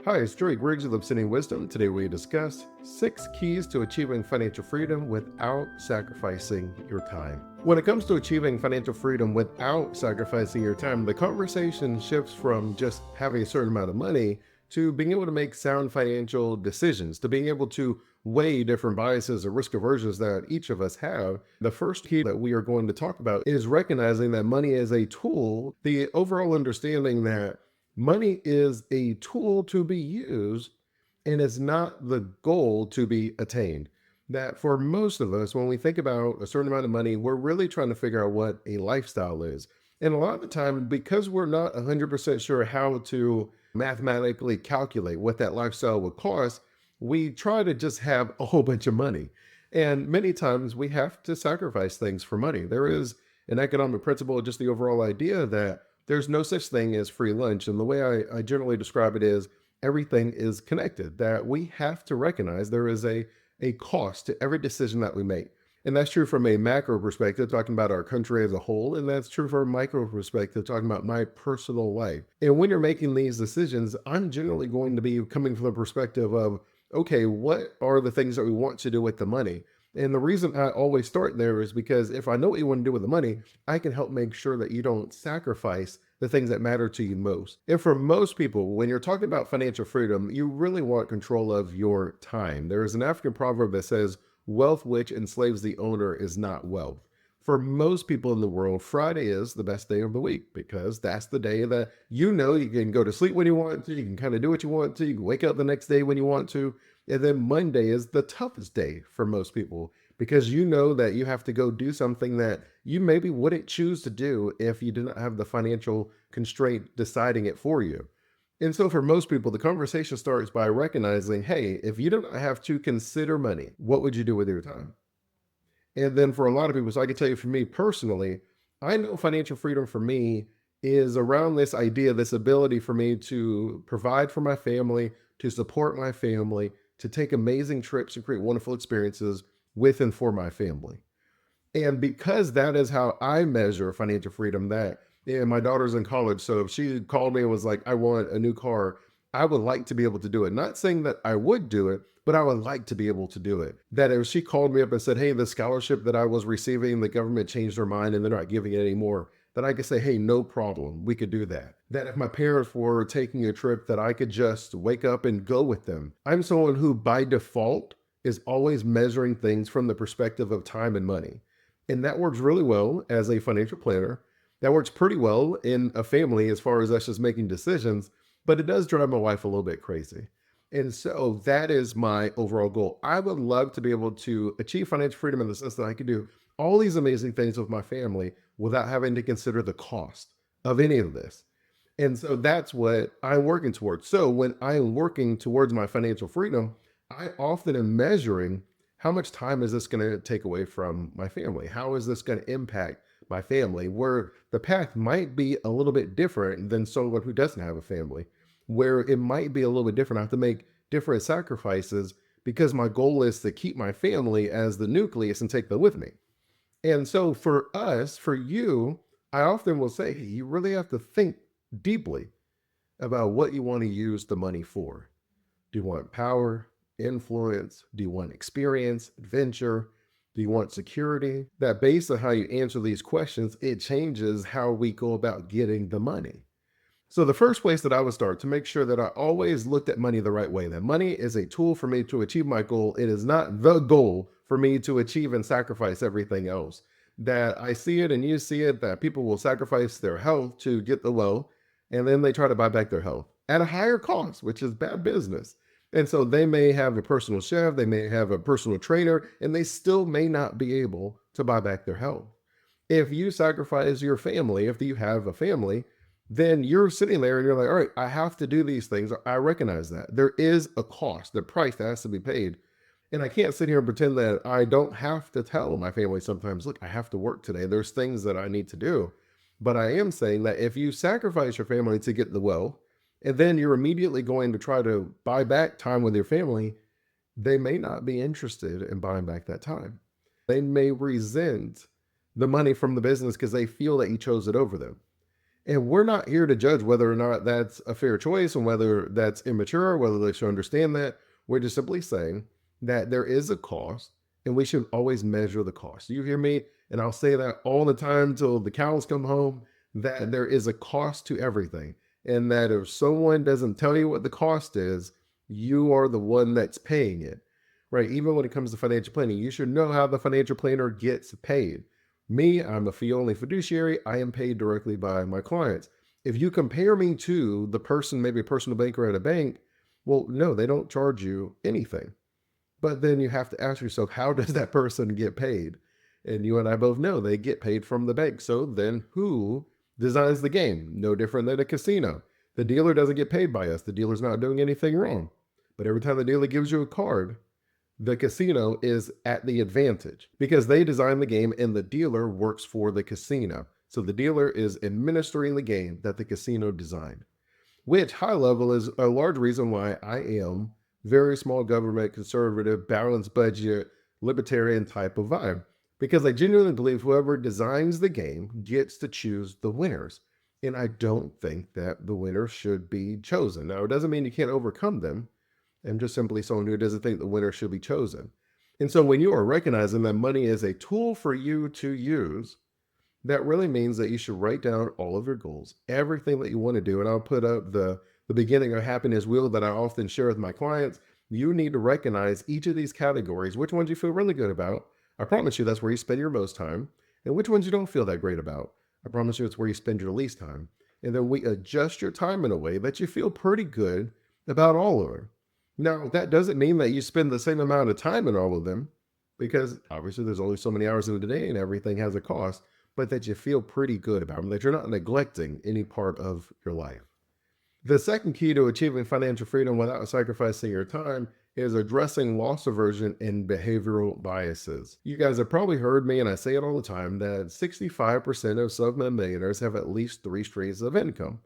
Hi, it's Dre Griggs with Obsidian Wisdom. Today we discuss 6 keys to achieving financial freedom without sacrificing your time. When it comes to achieving financial freedom without sacrificing your time, the conversation shifts from just having a certain amount of money to being able to make sound financial decisions, to being able to weigh different biases or risk aversions that each of us have. The first key that we are going to talk about is recognizing that money is a tool, the overall understanding that money is a tool to be used and is not the goal to be attained. That for most of us, when we think about a certain amount of money, we're really trying to figure out what a lifestyle is. And a lot of the time, because we're not 100% sure how to mathematically calculate what that lifestyle would cost, we try to just have a whole bunch of money. And many times we have to sacrifice things for money. There is an economic principle, just the overall idea that there's no such thing as free lunch. And the way I generally describe it is everything is connected, that we have to recognize there is a cost to every decision that we make. And that's true from a macro perspective, talking about our country as a whole. And that's true from a micro perspective, talking about my personal life. And when you're making these decisions, I'm generally going to be coming from the perspective of, okay, what are the things that we want to do with the money? And the reason I always start there is because if I know what you want to do with the money, I can help make sure that you don't sacrifice the things that matter to you most. And for most people, when you're talking about financial freedom, you really want control of your time. There is an African proverb that says, wealth which enslaves the owner is not wealth. For most people in the world, Friday is the best day of the week because that's the day that you can go to sleep when you want to, you can kind of do what you want to, you can wake up the next day when you want to. And then Monday is the toughest day for most people because you know that you have to go do something that you maybe wouldn't choose to do if you didn't have the financial constraint deciding it for you. And so for most people, the conversation starts by recognizing, hey, if you don't have to consider money, what would you do with your time? And then for a lot of people, so I can tell you for me personally, I know financial freedom for me is around this idea, this ability for me to provide for my family, to support my family, to take amazing trips and create wonderful experiences with and for my family. And because that is how I measure financial freedom, that yeah, my daughter's in college. So if she called me and was like, I want a new car, I would like to be able to do it. Not saying that I would do it, but I would like to be able to do it. That if she called me up and said, hey, the scholarship that I was receiving, the government changed their mind and they're not giving it anymore, that I could say, hey, no problem. We could do that. That if my parents were taking a trip, that I could just wake up and go with them. I'm someone who by default is always measuring things from the perspective of time and money. And that works really well as a financial planner. That works pretty well in a family as far as us just making decisions, but it does drive my wife a little bit crazy. And so that is my overall goal. I would love to be able to achieve financial freedom in the sense that I could do all these amazing things with my family without having to consider the cost of any of this. And so that's what I'm working towards. So when I'm working towards my financial freedom, I often am measuring how much time is this going to take away from my family? How is this going to impact my family? Where the path might be a little bit different than someone who doesn't have a family, where it might be a little bit different. I have to make different sacrifices because my goal is to keep my family as the nucleus and take them with me. And so for us, for you, I often will say, hey, you really have to think deeply about what you want to use the money for. Do you want power, influence? Do you want experience, adventure? Do you want security? That based on how you answer these questions, it changes how we go about getting the money. So the first place that I would start to make sure that I always looked at money the right way, that money is a tool for me to achieve my goal. It is not the goal for me to achieve and sacrifice everything else. That I see it and you see it, that people will sacrifice their health to get the wealth, and then they try to buy back their health at a higher cost, which is bad business. And so they may have a personal chef, they may have a personal trainer, and they still may not be able to buy back their health. If you sacrifice your family, if you have a family, then you're sitting there and you're like, all right, I have to do these things. I recognize that there is a cost, the price that has to be paid. And I can't sit here and pretend that I don't have to tell my family sometimes, look, I have to work today. There's things that I need to do. But I am saying that if you sacrifice your family to get the wealth, and then you're immediately going to try to buy back time with your family, they may not be interested in buying back that time. They may resent the money from the business because they feel that you chose it over them. And we're not here to judge whether or not that's a fair choice and whether that's immature, whether they should understand that. We're just simply saying that there is a cost and we should always measure the cost. You hear me? And I'll say that all the time till the cows come home, that there is a cost to everything. And that if someone doesn't tell you what the cost is, you are the one that's paying it, right? Even when it comes to financial planning, you should know how the financial planner gets paid. Me, I'm a fee only fiduciary. I am paid directly by my clients. If you compare me to the person, maybe a personal banker at a bank, well, no, they don't charge you anything. But then you have to ask yourself, how does that person get paid? And you and I both know they get paid from the bank. So then who designs the game? No different than a casino. The dealer doesn't get paid by us. The dealer's not doing anything wrong. But every time the dealer gives you a card, the casino is at the advantage because they design the game and the dealer works for the casino. So the dealer is administering the game that the casino designed, which high level is a large reason why I am very small government, conservative, balanced budget, libertarian type of vibe. Because I genuinely believe whoever designs the game gets to choose the winners. And I don't think that the winners should be chosen. Now, it doesn't mean you can't overcome them. I'm just simply someone who doesn't think the winner should be chosen. And so when you are recognizing that money is a tool for you to use, that really means that you should write down all of your goals, everything that you want to do. And I'll put up the beginning of happiness wheel that I often share with my clients. You need to recognize each of these categories, which ones you feel really good about. I promise you that's where you spend your most time. And which ones you don't feel that great about. I promise you it's where you spend your least time. And then we adjust your time in a way that you feel pretty good about all of it. Now, that doesn't mean that you spend the same amount of time in all of them, because obviously there's only so many hours in the day and everything has a cost, but that you feel pretty good about them, that you're not neglecting any part of your life. The second key to achieving financial freedom without sacrificing your time is addressing loss aversion and behavioral biases. You guys have probably heard me, and I say it all the time, that 65% of self-made millionaires have at least 3 streams of income.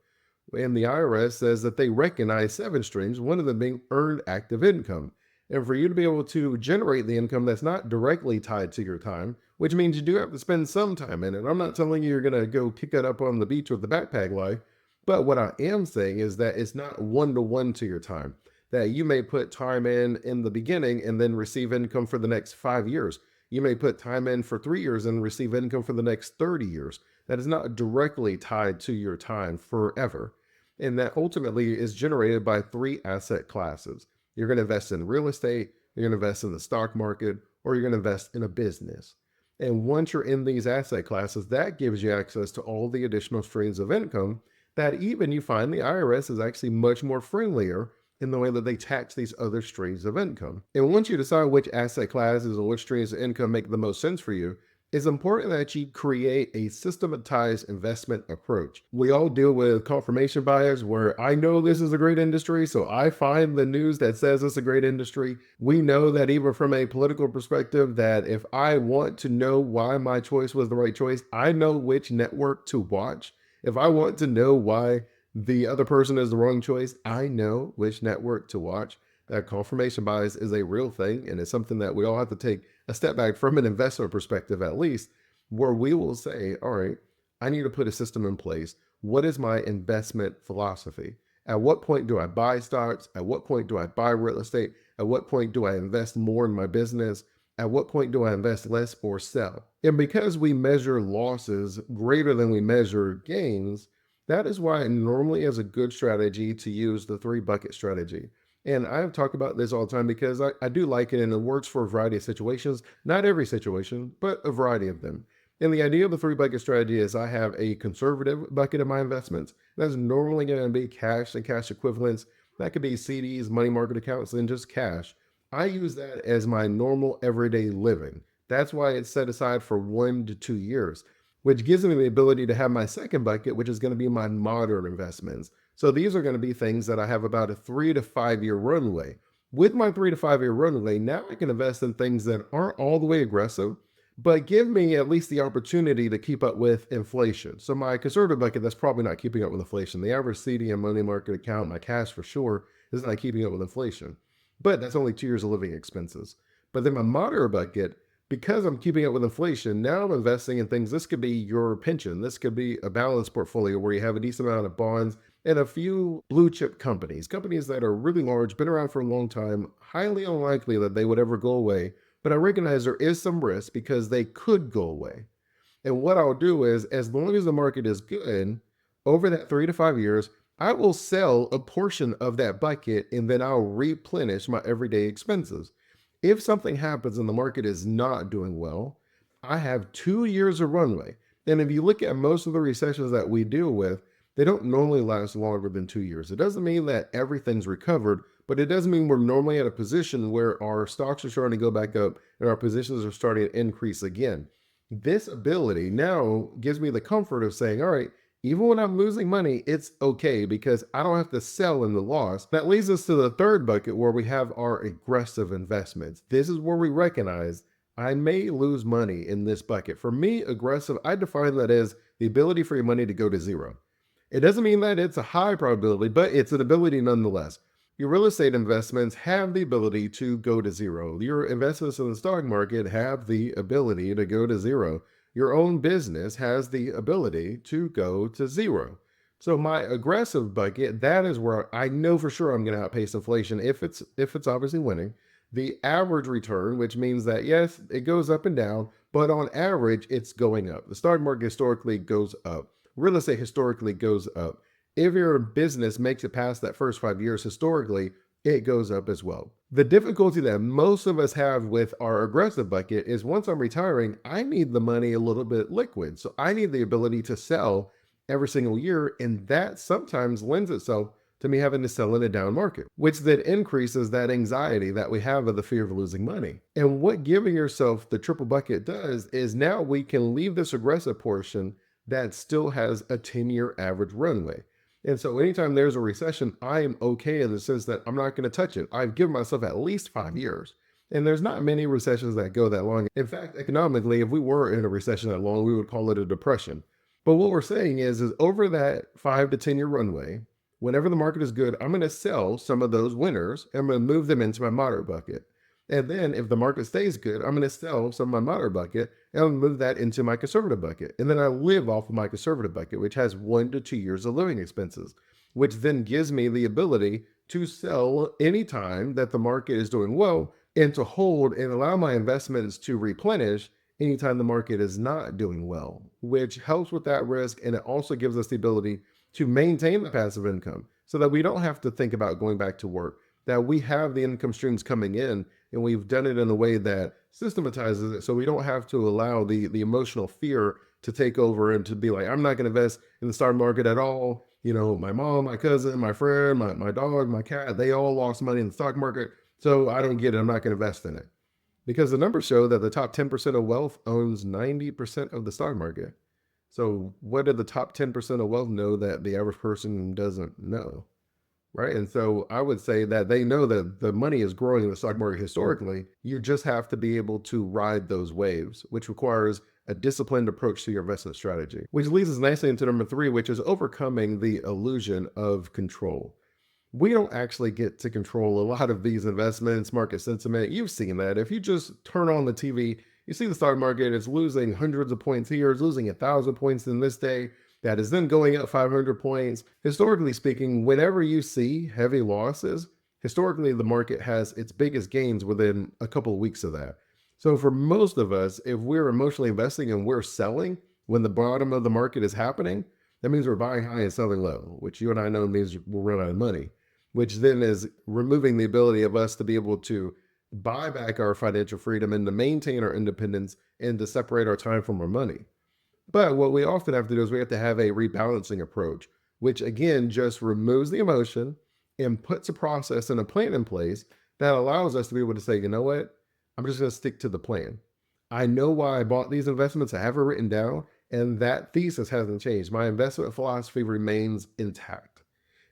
And the IRS says that they recognize 7 streams, one of them being earned active income. And for you to be able to generate the income that's not directly tied to your time, which means you do have to spend some time in it. I'm not telling you you're going to go kick it up on the beach with the backpack life, but what I am saying is that it's not one-to-one to your time. That you may put time in the beginning and then receive income for the next 5 years. You may put time in for 3 years and receive income for the next 30 years. That is not directly tied to your time forever. And that ultimately is generated by 3 asset classes. You're going to invest in real estate, you're going to invest in the stock market, or you're going to invest in a business. And once you're in these asset classes, that gives you access to all the additional streams of income that even you find the IRS is actually much more friendlier in the way that they tax these other streams of income. And once you decide which asset classes or which streams of income make the most sense for you, it's important that you create a systematized investment approach. We all deal with confirmation bias where I know this is a great industry, so I find the news that says it's a great industry. We know that even from a political perspective, that if I want to know why my choice was the right choice, I know which network to watch. If I want to know why the other person is the wrong choice, I know which network to watch. That confirmation bias is a real thing, and it's something that we all have to take a step back from an investor perspective, at least, where we will say, all right, I need to put a system in place. What is my investment philosophy? At what point do I buy stocks? At what point do I buy real estate? At what point do I invest more in my business? At what point do I invest less or sell? And because we measure losses greater than we measure gains, that is why it normally is a good strategy to use the 3 bucket strategy. And I have talked about this all the time because I do like it and it works for a variety of situations. Not every situation, but a variety of them. And the idea of the 3 bucket strategy is I have a conservative bucket of my investments. That's normally going to be cash and cash equivalents. That could be CDs, money market accounts, and just cash. I use that as my normal everyday living. That's why it's set aside for 1 to 2 years, which gives me the ability to have my second bucket, which is going to be my moderate investments. So these are going to be things that I have about a 3 to 5 year runway. With my 3 to 5 year runway, now I can invest in things that aren't all the way aggressive, but give me at least the opportunity to keep up with inflation. So my conservative bucket, that's probably not keeping up with inflation. The average CD and money market account, my cash for sure, is not keeping up with inflation. But that's only 2 years of living expenses. But then my moderate bucket, because I'm keeping up with inflation, now I'm investing in things. This could be your pension. This could be a balanced portfolio where you have a decent amount of bonds and a few blue chip companies, companies that are really large, been around for a long time, highly unlikely that they would ever go away. But I recognize there is some risk because they could go away. And what I'll do is, as long as the market is good, over that 3 to 5 years, I will sell a portion of that bucket and then I'll replenish my everyday expenses. If something happens and the market is not doing well, I have 2 years of runway. And if you look at most of the recessions that we deal with, they don't normally last longer than 2 years. It doesn't mean that everything's recovered, but it does mean we're normally at a position where our stocks are starting to go back up and our positions are starting to increase again. This ability now gives me the comfort of saying, all right, even when I'm losing money, it's okay because I don't have to sell in the loss. That leads us to the third bucket where we have our aggressive investments. This is where we recognize I may lose money in this bucket. For me, aggressive, I define that as the ability for your money to go to zero. It doesn't mean that it's a high probability, but it's an ability nonetheless. Your real estate investments have the ability to go to zero. Your investments in the stock market have the ability to go to zero. Your own business has the ability to go to zero. So my aggressive bucket, that is where I know for sure I'm going to outpace inflation if it's obviously winning. The average return, which means that yes, it goes up and down, but on average, it's going up. The stock market historically goes up. Real estate historically goes up. If your business makes it past that first 5 years, historically, it goes up as well. The difficulty that most of us have with our aggressive bucket is once I'm retiring, I need the money a little bit liquid. So I need the ability to sell every single year. And that sometimes lends itself to me having to sell in a down market, which then increases that anxiety that we have of the fear of losing money. And what giving yourself the triple bucket does is now we can leave this aggressive portion that still has a 10-year average runway. And so anytime there's a recession, I am okay in the sense that I'm not going to touch it. I've given myself at least 5 years. And there's not many recessions that go that long. In fact, economically, if we were in a recession that long, we would call it a depression. But what we're saying is over that 5 to 10 year runway, whenever the market is good, I'm going to sell some of those winners and I'm going to move them into my moderate bucket. And then if the market stays good, I'm going to sell some of my moderate bucket and I'll move that into my conservative bucket. And then I live off of my conservative bucket, which has 1 to 2 years of living expenses, which then gives me the ability to sell anytime that the market is doing well and to hold and allow my investments to replenish anytime the market is not doing well, which helps with that risk. And it also gives us the ability to maintain the passive income so that we don't have to think about going back to work, that we have the income streams coming in and we've done it in a way that systematizes it so we don't have to allow the emotional fear to take over and to be like, I'm not going to invest in the stock market at all. You know, my mom, my cousin, my friend, my dog, my cat, they all lost money in the stock market. So I don't get it. I'm not going to invest in it. Because the numbers show that the top 10% of wealth owns 90% of the stock market. So what did the top 10% of wealth know that the average person doesn't know? Right. And so I would say that they know that the money is growing in the stock market historically. You just have to be able to ride those waves, which requires a disciplined approach to your investment strategy, which leads us nicely into number 3, which is overcoming the illusion of control. We don't actually get to control a lot of these investments, market sentiment. You've seen that. If you just turn on the TV, you see the stock market is losing hundreds of points here, it's losing 1,000 points in this day. That is then going up 500 points. Historically speaking, whenever you see heavy losses, historically the market has its biggest gains within a couple of weeks of that. So for most of us, if we're emotionally investing and we're selling when the bottom of the market is happening, that means we're buying high and selling low, which you and I know means we'll run out of money, which then is removing the ability of us to be able to buy back our financial freedom and to maintain our independence and to separate our time from our money. But what we often have to do is we have to have a rebalancing approach, which again just removes the emotion and puts a process and a plan in place that allows us to be able to say, you know what, I'm just going to stick to the plan. I know why I bought these investments. I have it written down, and that thesis hasn't changed. My investment philosophy remains intact.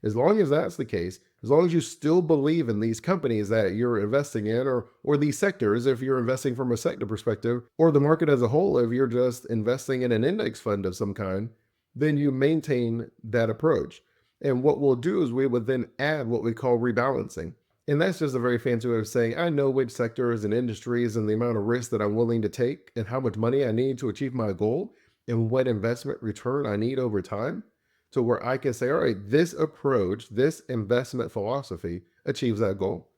As long as that's the case, as long as you still believe in these companies that you're investing in, or these sectors, if you're investing from a sector perspective, or the market as a whole, if you're just investing in an index fund of some kind, then you maintain that approach. And what we'll do is we would then add what we call rebalancing. And that's just a very fancy way of saying I know which sectors and industries and the amount of risk that I'm willing to take and how much money I need to achieve my goal and what investment return I need over time to where I can say, all right, this approach, this investment philosophy achieves that goal.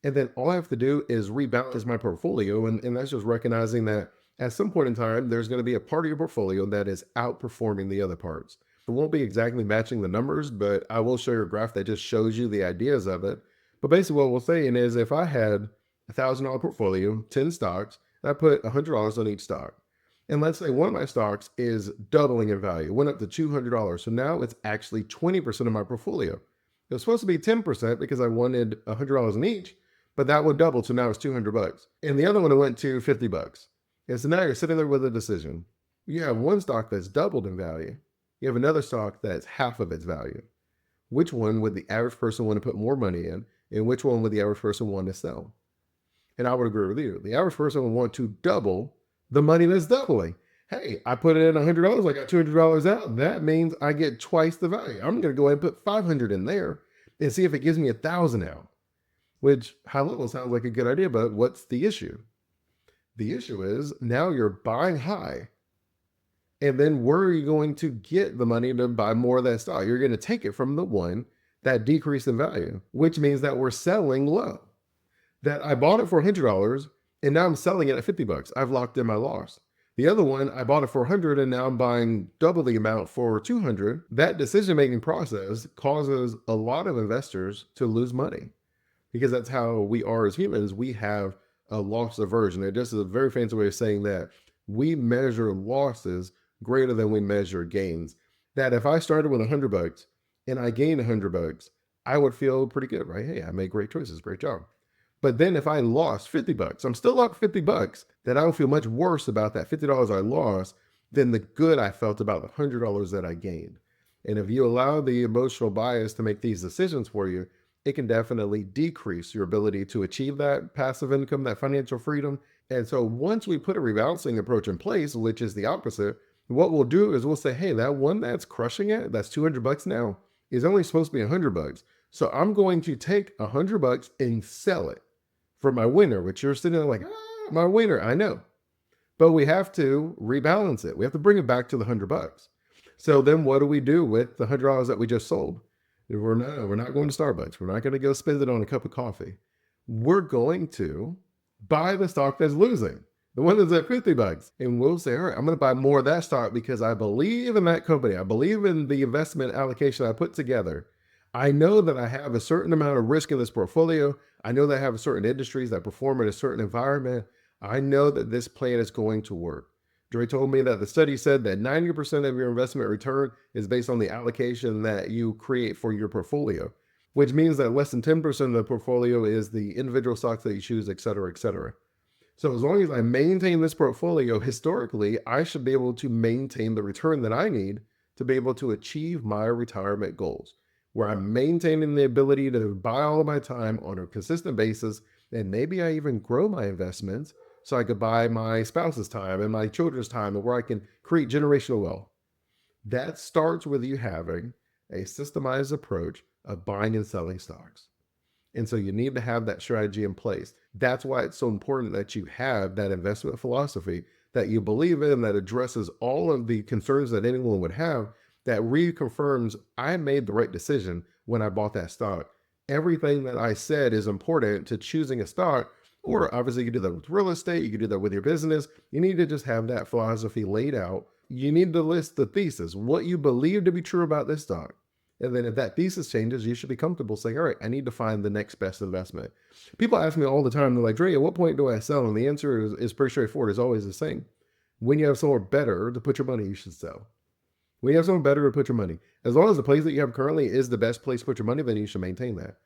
And then all I have to do is rebalance my portfolio. And that's just recognizing that at some point in time, there's going to be a part of your portfolio that is outperforming the other parts. It won't be exactly matching the numbers, but I will show you a graph that just shows you the ideas of it. But basically what we're saying is if I had $1,000 portfolio, 10 stocks, and I put $100 on each stock, and let's say one of my stocks is doubling in value, went up to $200. So now it's actually 20% of my portfolio. It was supposed to be 10% because I wanted $100 in each, but that would double. So now it's $200. And the other one went to $50. And so now you're sitting there with a decision. You have one stock that's doubled in value. You have another stock that's half of its value. Which one would the average person want to put more money in? And which one would the average person want to sell? And I would agree with you. The average person would want to double the money that's doubling. Hey, I put it in $100, I got $200 out. That means I get twice the value. I'm going to go ahead and put 500 in there and see if it gives me 1,000 out, which high level sounds like a good idea, but what's the issue? The issue is now you're buying high. And then where are you going to get the money to buy more of that stock? You're going to take it from the one that decreased in value, which means that we're selling low. That I bought it for $100 and now I'm selling it at $50. I've locked in my loss. The other one, I bought it for 100 and now I'm buying double the amount for 200. That decision-making process causes a lot of investors to lose money because that's how we are as humans. We have a loss aversion. It just is a very fancy way of saying that we measure losses greater than we measure gains. That if I started with $100 and I gained $100, I would feel pretty good, right? Hey, I made great choices, great job. But then if I lost $50, I'm still up $50, then I would feel much worse about that $50 I lost than the good I felt about the $100 that I gained. And if you allow the emotional bias to make these decisions for you, it can definitely decrease your ability to achieve that passive income, that financial freedom. And so once we put a rebalancing approach in place, which is the opposite, what we'll do is we'll say, hey, that one that's crushing it, that's $200 now, is only supposed to be $100. So I'm going to take $100 and sell it for my winner, which you're sitting there like, my winner, I know. But we have to rebalance it. We have to bring it back to the $100. So then what do we do with the $100 that we just sold? We're not going to Starbucks. We're not going to go spend it on a cup of coffee. We're going to buy the stock that's losing, the one that's at $50. And we'll say, all right, I'm going to buy more of that stock because I believe in that company. I believe in the investment allocation I put together. I know that I have a certain amount of risk in this portfolio. I know that I have certain industries that perform in a certain environment. I know that this plan is going to work. Dre told me that the study said that 90% of your investment return is based on the allocation that you create for your portfolio, which means that less than 10% of the portfolio is the individual stocks that you choose, et cetera, et cetera. So as long as I maintain this portfolio, historically, I should be able to maintain the return that I need to be able to achieve my retirement goals, where I'm maintaining the ability to buy all of my time on a consistent basis. And maybe I even grow my investments so I could buy my spouse's time and my children's time and where I can create generational wealth. That starts with you having a systemized approach of buying and selling stocks. And so you need to have that strategy in place. That's why it's so important that you have that investment philosophy that you believe in, that addresses all of the concerns that anyone would have, that reconfirms I made the right decision when I bought that stock. Everything that I said is important to choosing a stock, or obviously you can do that with real estate, you can do that with your business. You need to just have that philosophy laid out. You need to list the thesis, what you believe to be true about this stock. And then if that thesis changes, you should be comfortable saying, all right, I need to find the next best investment. People ask me all the time, they're like, Dre, at what point do I sell? And the answer is pretty straightforward. It's always the same. When you have somewhere better to put your money, you should sell. When you have somewhere better to put your money, as long as the place that you have currently is the best place to put your money, then you should maintain that.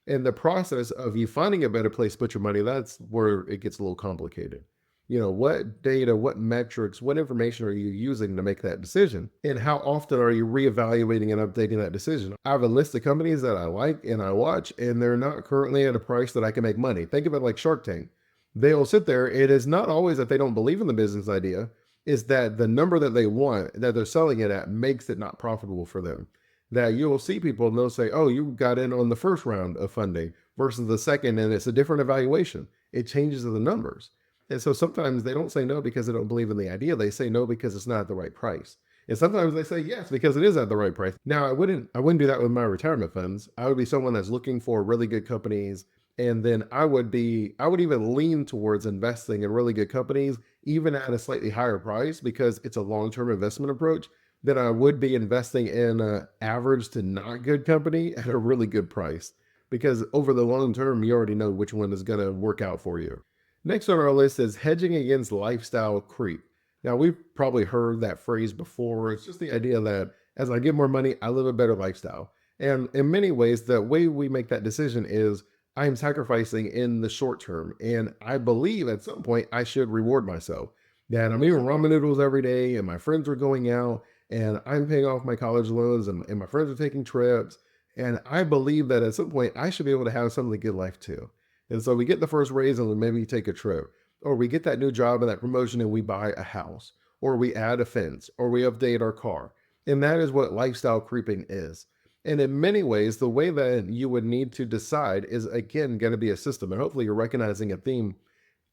And the process of you finding a better place to put your money, that's where it gets a little complicated. You know, what data, what metrics, what information are you using to make that decision? And how often are you reevaluating and updating that decision? I have a list of companies that I like and I watch, and they're not currently at a price that I can make money. Think of it like Shark Tank. They'll sit there. It is not always that they don't believe in the business idea. Is that the number that they want, that they're selling it at, makes it not profitable for them. That you'll see people and they'll say, oh, you got in on the first round of funding versus the second, and it's a different evaluation. It changes the numbers. And so sometimes they don't say no because they don't believe in the idea. They say no because it's not at the right price. And sometimes they say yes because it is at the right price. Now, I wouldn't do that with my retirement funds. I would be someone that's looking for really good companies, and then I would even lean towards investing in really good companies even at a slightly higher price because it's a long-term investment approach than I would be investing in a average to not good company at a really good price because over the long term you already know which one is going to work out for you. Next on our list is hedging against lifestyle creep. Now, we've probably heard that phrase before. It's just the idea that as I get more money, I live a better lifestyle. And in many ways, the way we make that decision is I am sacrificing in the short term. And I believe at some point I should reward myself. That I'm eating ramen noodles every day, and my friends are going out, and I'm paying off my college loans, and my friends are taking trips. And I believe that at some point I should be able to have some of the good life too. And so we get the first raise and we maybe take a trip, or we get that new job and that promotion and we buy a house, or we add a fence, or we update our car. And that is what lifestyle creeping is. And in many ways, the way that you would need to decide is again going to be a system. And hopefully you're recognizing a theme.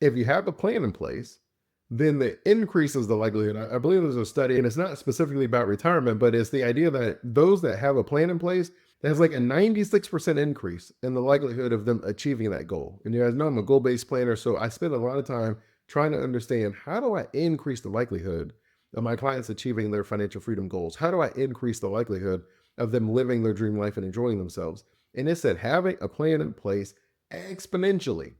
If you have a plan in place, then the increases the likelihood. I believe there's a study, and it's not specifically about retirement, but it's the idea that those that have a plan in place, there's like a 96% increase in the likelihood of them achieving that goal. And you guys know I'm a goal-based planner, so I spend a lot of time trying to understand how do I increase the likelihood of my clients achieving their financial freedom goals? How do I increase the likelihood of them living their dream life and enjoying themselves? And it said having a plan in place exponentially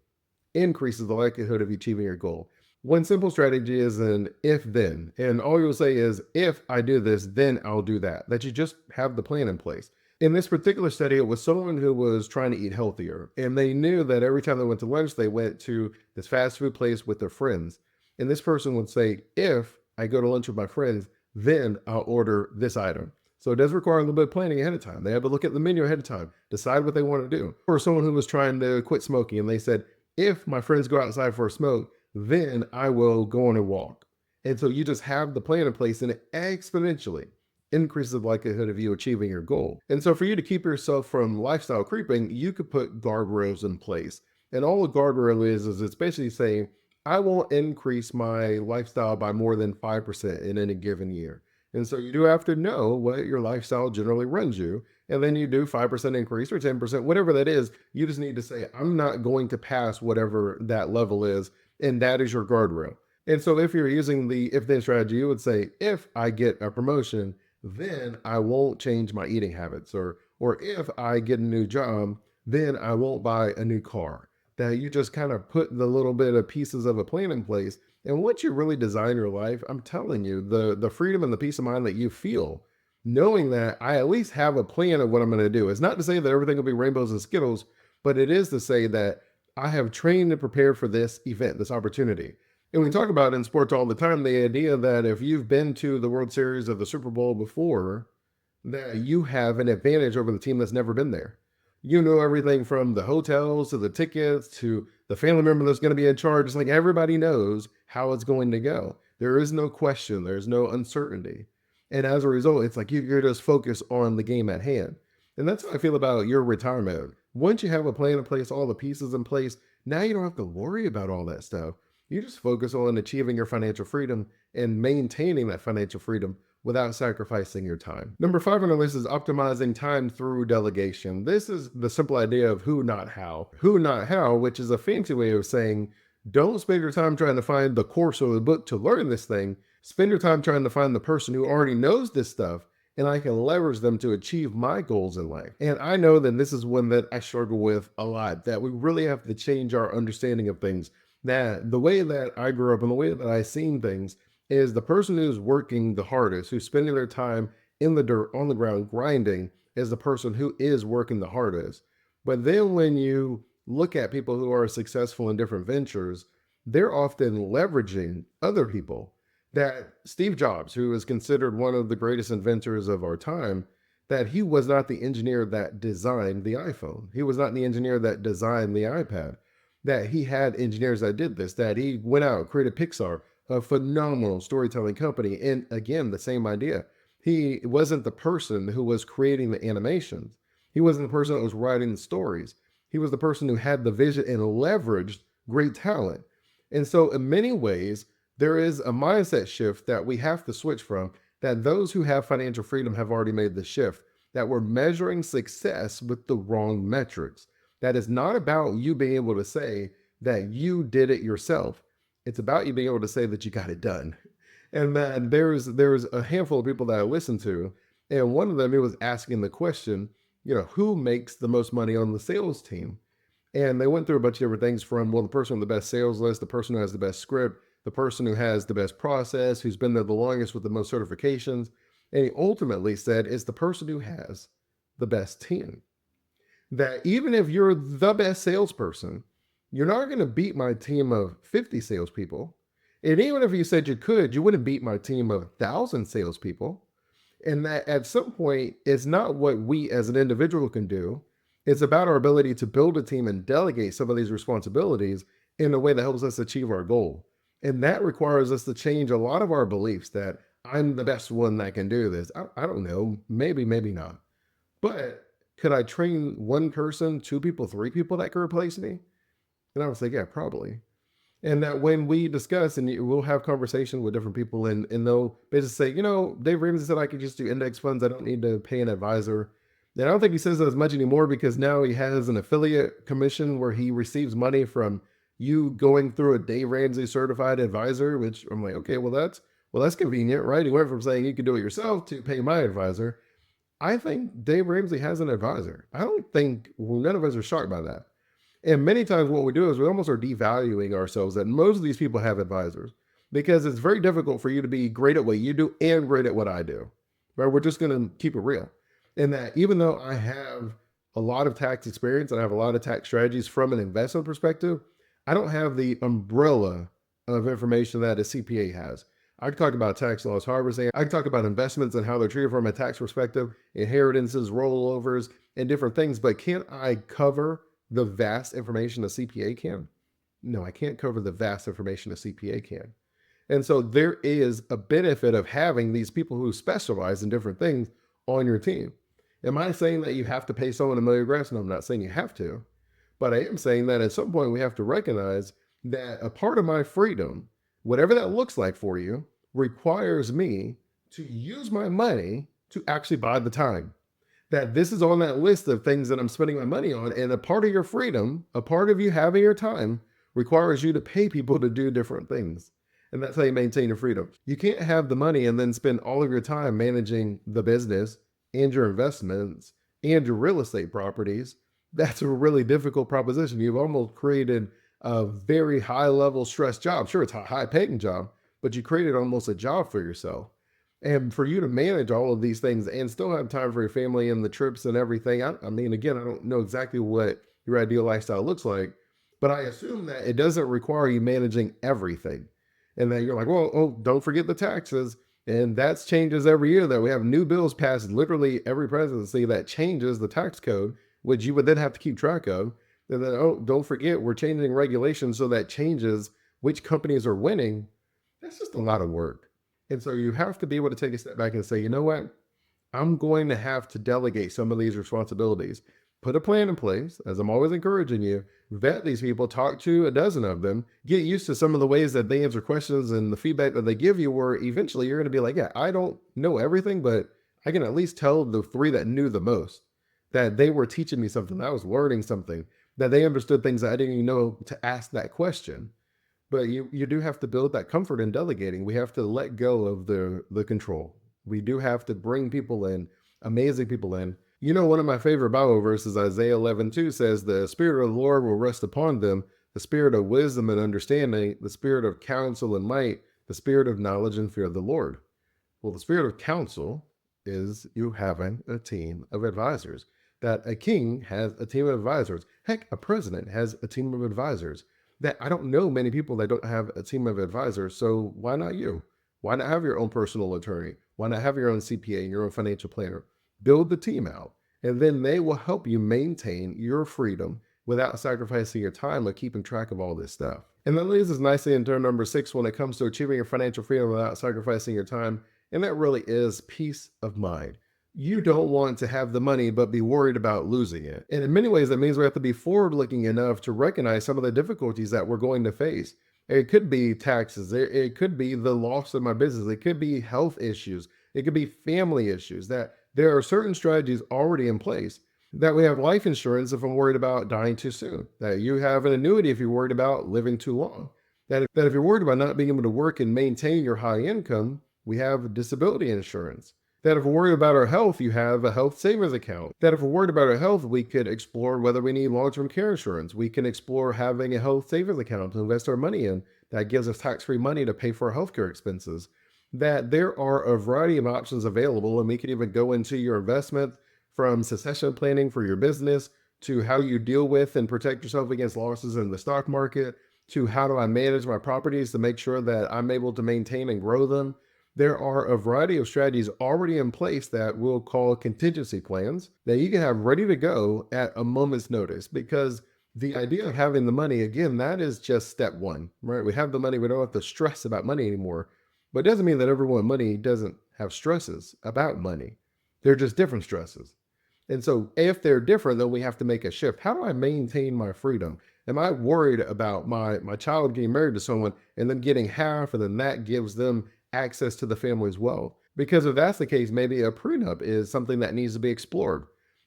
increases the likelihood of achieving your goal. One simple strategy is an if then. And all you'll say is, if I do this, then I'll do that. That you just have the plan in place. In this particular study, it was someone who was trying to eat healthier. And they knew that every time they went to lunch, they went to this fast food place with their friends. And this person would say, if I go to lunch with my friends, then I'll order this item. So it does require a little bit of planning ahead of time. They have to look at the menu ahead of time, decide what they want to do. Or someone who was trying to quit smoking and they said, if my friends go outside for a smoke, then I will go on a walk. And so you just have the plan in place and it exponentially increases the likelihood of you achieving your goal. And so for you to keep yourself from lifestyle creeping, you could put guardrails in place. And all a guardrail is it's basically saying, I won't increase my lifestyle by more than 5% in any given year. And so you do have to know what your lifestyle generally runs you. And then you do 5% increase or 10%, whatever that is. You just need to say, I'm not going to pass whatever that level is. And that is your guardrail. And so if you're using the if then strategy, you would say, if I get a promotion, then I won't change my eating habits. Or if I get a new job, then I won't buy a new car. That you just kind of put the little bit of pieces of a plan in place. And once you really design your life, I'm telling you, the freedom and the peace of mind that you feel, knowing that I at least have a plan of what I'm going to do. It's not to say that everything will be rainbows and skittles, but it is to say that I have trained and prepared for this event, this opportunity. And we talk about in sports all the time, the idea that if you've been to the World Series or the Super Bowl before, that you have an advantage over the team that's never been there. You know everything from the hotels to the tickets to the family member that's going to be in charge. It's like everybody knows how it's going to go. There is no question. There's no uncertainty. And as a result, it's like you're just focused on the game at hand. And that's how I feel about your retirement. Once you have a plan in place, all the pieces in place, now you don't have to worry about all that stuff. You just focus on achieving your financial freedom and maintaining that financial freedom without sacrificing your time. Number 5 on the list is optimizing time through delegation. This is the simple idea of who, not how. Who, not how, which is a fancy way of saying, don't spend your time trying to find the course or the book to learn this thing. Spend your time trying to find the person who already knows this stuff, and I can leverage them to achieve my goals in life. And I know that this is one that I struggle with a lot, that we really have to change our understanding of things. That the way that I grew up and the way that I seen things is the person who's working the hardest, who's spending their time in the dirt, on the ground, grinding, is the person who is working the hardest. But then when you look at people who are successful in different ventures, they're often leveraging other people. That Steve Jobs, who is considered one of the greatest inventors of our time, that he was not the engineer that designed the iPhone. He was not the engineer that designed the iPad. That he had engineers that did this, that he went out, created Pixar, a phenomenal storytelling company. And again, the same idea. He wasn't the person who was creating the animations. He wasn't the person that was writing the stories. He was the person who had the vision and leveraged great talent. And so, in many ways, there is a mindset shift that we have to switch from, that those who have financial freedom have already made the shift, that we're measuring success with the wrong metrics. That is not about you being able to say that you did it yourself. It's about you being able to say that you got it done. And then there's a handful of people that I listen to, and one of them, it was asking the question, who makes the most money on the sales team? And they went through a bunch of different things from, well, the person with the best sales list, the person who has the best script, the person who has the best process, who's been there the longest with the most certifications. And he ultimately said it's the person who has the best team. That even if you're the best salesperson, you're not going to beat my team of 50 salespeople. And even if you said you could, you wouldn't beat my team of 1,000 salespeople. And that at some point, it's not what we as an individual can do. It's about our ability to build a team and delegate some of these responsibilities in a way that helps us achieve our goal. And that requires us to change a lot of our beliefs that I'm the best one that can do this. I don't know, maybe, maybe not. But could I train one person, two people, three people that could replace me? And I would say, yeah, probably. And that when we discuss and we'll have conversations with different people and they'll basically say, Dave Ramsey said I could just do index funds. I don't need to pay an advisor. And I don't think he says that as much anymore because now he has an affiliate commission where he receives money from you going through a Dave Ramsey certified advisor, which I'm like, okay, well, that's convenient, right? He went from saying you could do it yourself to pay my advisor. I think Dave Ramsey has an advisor. I don't think, well, none of us are shocked by that. And many times what we do is we almost are devaluing ourselves that most of these people have advisors because it's very difficult for you to be great at what you do and great at what I do. Right? We're just going to keep it real. And that even though I have a lot of tax experience and I have a lot of tax strategies from an investment perspective, I don't have the umbrella of information that a CPA has. I can talk about tax loss harvesting. I can talk about investments and how they're treated from a tax perspective, inheritances, rollovers, and different things. But can't I cover the vast information a CPA can? No, I can't cover the vast information a CPA can. And so there is a benefit of having these people who specialize in different things on your team. Am I saying that you have to pay someone to mow your grass? No, I'm not saying you have to. But I am saying that at some point we have to recognize that a part of my freedom, whatever that looks like for you, requires me to use my money to actually buy the time. That this is on that list of things that I'm spending my money on. And a part of your freedom, a part of you having your time, requires you to pay people to do different things. And that's how you maintain your freedom. You can't have the money and then spend all of your time managing the business and your investments and your real estate properties. That's a really difficult proposition. You've almost created a very high level stress job. Sure, it's a high paying job, but you created almost a job for yourself. And for you to manage all of these things and still have time for your family and the trips and everything. I mean, again, I don't know exactly what your ideal lifestyle looks like, but I assume that it doesn't require you managing everything. And then you're like, well, oh, don't forget the taxes. And that changes every year that we have new bills passed literally every presidency that changes the tax code, which you would then have to keep track of. And then, oh, don't forget, we're changing regulations so that changes which companies are winning. That's just a lot of work. And so you have to be able to take a step back and say, you know what? I'm going to have to delegate some of these responsibilities. Put a plan in place, as I'm always encouraging you, vet these people, talk to a dozen of them, get used to some of the ways that they answer questions and the feedback that they give you, where eventually you're going to be like, yeah, I don't know everything, but I can at least tell the three that knew the most, that they were teaching me something, that I was learning something, that they understood things that I didn't even know to ask that question. But you do have to build that comfort in delegating. We have to let go of the control. We do have to bring people in, amazing people in. One of my favorite Bible verses, Isaiah 11:2 says, the Spirit of the Lord will rest upon them, the Spirit of wisdom and understanding, the Spirit of counsel and might, the Spirit of knowledge and fear of the Lord. Well, the Spirit of counsel is you having a team of advisors. That a king has a team of advisors. Heck, a president has a team of advisors. That I don't know many people that don't have a team of advisors. So why not you? Why not have your own personal attorney? Why not have your own CPA and your own financial planner? Build the team out, and then they will help you maintain your freedom without sacrificing your time or keeping track of all this stuff. And that leads us nicely into number 6 when it comes to achieving your financial freedom without sacrificing your time. And that really is peace of mind. You don't want to have the money but be worried about losing it. And in many ways, that means we have to be forward looking enough to recognize some of the difficulties that we're going to face. It could be taxes, it could be the loss of my business, it could be health issues, it could be family issues. That there are certain strategies already in place. That we have life insurance if I'm worried about dying too soon, that you have an annuity if you're worried about living too long, that if you're worried about not being able to work and maintain your high income, we have disability insurance. That if we're worried about our health, you have a health savings account. That if we're worried about our health, we could explore whether we need long-term care insurance. We can explore having a health savings account to invest our money in that gives us tax-free money to pay for our healthcare expenses. That there are a variety of options available, and we can even go into your investment from succession planning for your business to how you deal with and protect yourself against losses in the stock market to how do I manage my properties to make sure that I'm able to maintain and grow them. There are a variety of strategies already in place that we'll call contingency plans that you can have ready to go at a moment's notice, because the idea of having the money, again, that is just step one, right? We have the money, we don't have to stress about money anymore. But it doesn't mean that everyone money doesn't have stresses about money. They're just different stresses. And so if they're different, then we have to make a shift. How do I maintain my freedom? Am I worried about my child getting married to someone and then getting half, and then that gives them access to the family's wealth? Because if that's the case, maybe a prenup is something that needs to be explored.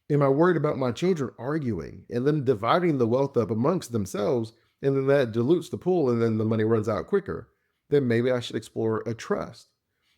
Am I worried about my children arguing and then dividing the wealth up amongst themselves, and then that dilutes the pool and then the money runs out quicker? Then maybe I should explore a trust.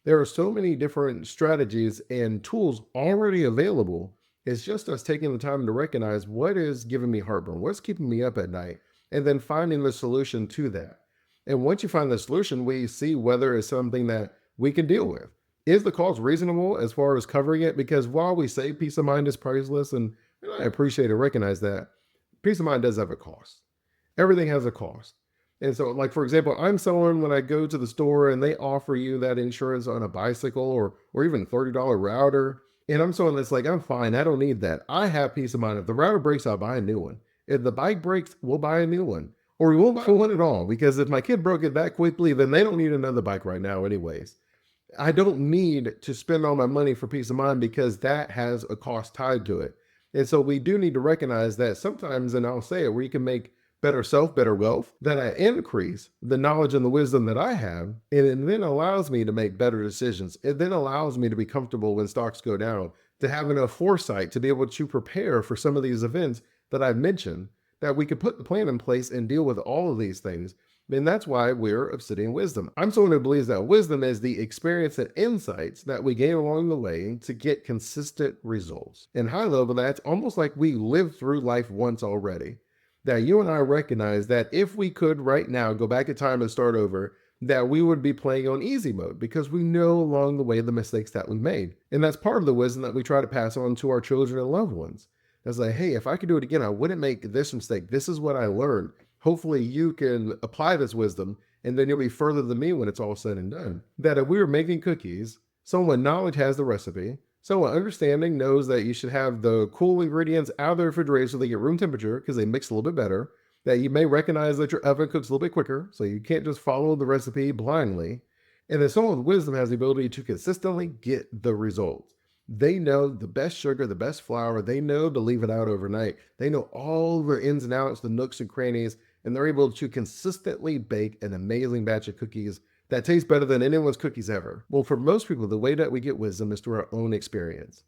There are so many different strategies and tools already available. It's just us taking the time to recognize what is giving me heartburn, what's keeping me up at night, and then finding the solution to that. And once you find the solution, we see whether it's something that we can deal with. Is the cost reasonable as far as covering it? Because while we say peace of mind is priceless, and I appreciate and recognize that, peace of mind does have a cost. Everything has a cost. And so, like, for example, I'm someone when I go to the store and they offer you that insurance on a bicycle or even $30 router. And I'm someone that's like, I'm fine. I don't need that. I have peace of mind. If the router breaks, I'll buy a new one. If the bike breaks, we'll buy a new one. Or we won't buy one at all. Because if my kid broke it that quickly, then they don't need another bike right now, anyways. I don't need to spend all my money for peace of mind because that has a cost tied to it. And so we do need to recognize that sometimes, and I'll say it, where you can make better self, better wealth, that I increase the knowledge and the wisdom that I have. And it then allows me to make better decisions. It then allows me to be comfortable when stocks go down, to have enough foresight to be able to prepare for some of these events that I've mentioned, that we could put the plan in place and deal with all of these things. And that's why we're Obsidian Wisdom. I'm someone who believes that wisdom is the experience and insights that we gain along the way to get consistent results. And high level, that's almost like we lived through life once already. That you and I recognize that if we could right now go back in time and start over, that we would be playing on easy mode because we know along the way the mistakes that we made. And that's part of the wisdom that we try to pass on to our children and loved ones. It's like, hey, if I could do it again, I wouldn't make this mistake. This is what I learned. Hopefully you can apply this wisdom and then you'll be further than me when it's all said and done. That if we were making cookies, someone knowledge has the recipe, someone understanding knows that you should have the cool ingredients out of the refrigerator so they get room temperature because they mix a little bit better, that you may recognize that your oven cooks a little bit quicker, so you can't just follow the recipe blindly, and that someone with wisdom has the ability to consistently get the results. They know the best sugar, the best flour, they know to leave it out overnight. They know all the ins and outs, the nooks and crannies, and they're able to consistently bake an amazing batch of cookies that tastes better than anyone's cookies ever. Well, for most people, the way that we get wisdom is through our own experience.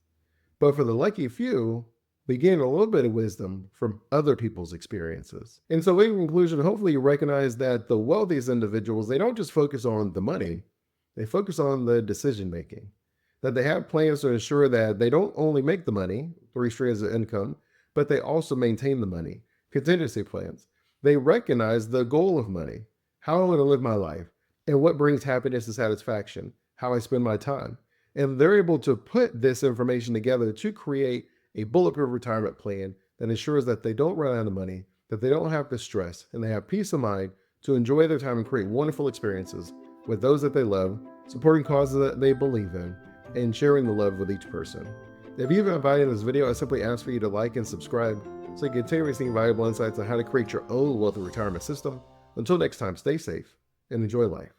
But for the lucky few, we gain a little bit of wisdom from other people's experiences. And so in conclusion, hopefully you recognize that the wealthiest individuals, they don't just focus on the money, they focus on the decision making. That they have plans to ensure that they don't only make the money, 3 streams of income, but they also maintain the money, contingency plans. They recognize the goal of money, how I want to live my life, and what brings happiness and satisfaction, how I spend my time. And they're able to put this information together to create a bulletproof retirement plan that ensures that they don't run out of money, that they don't have to stress, and they have peace of mind to enjoy their time and create wonderful experiences with those that they love, supporting causes that they believe in, and sharing the love with each person. If you've been valuing this video, I simply ask for you to like and subscribe so you can continue receiving valuable insights on how to create your own wealthy retirement system. Until next time, stay safe and enjoy life.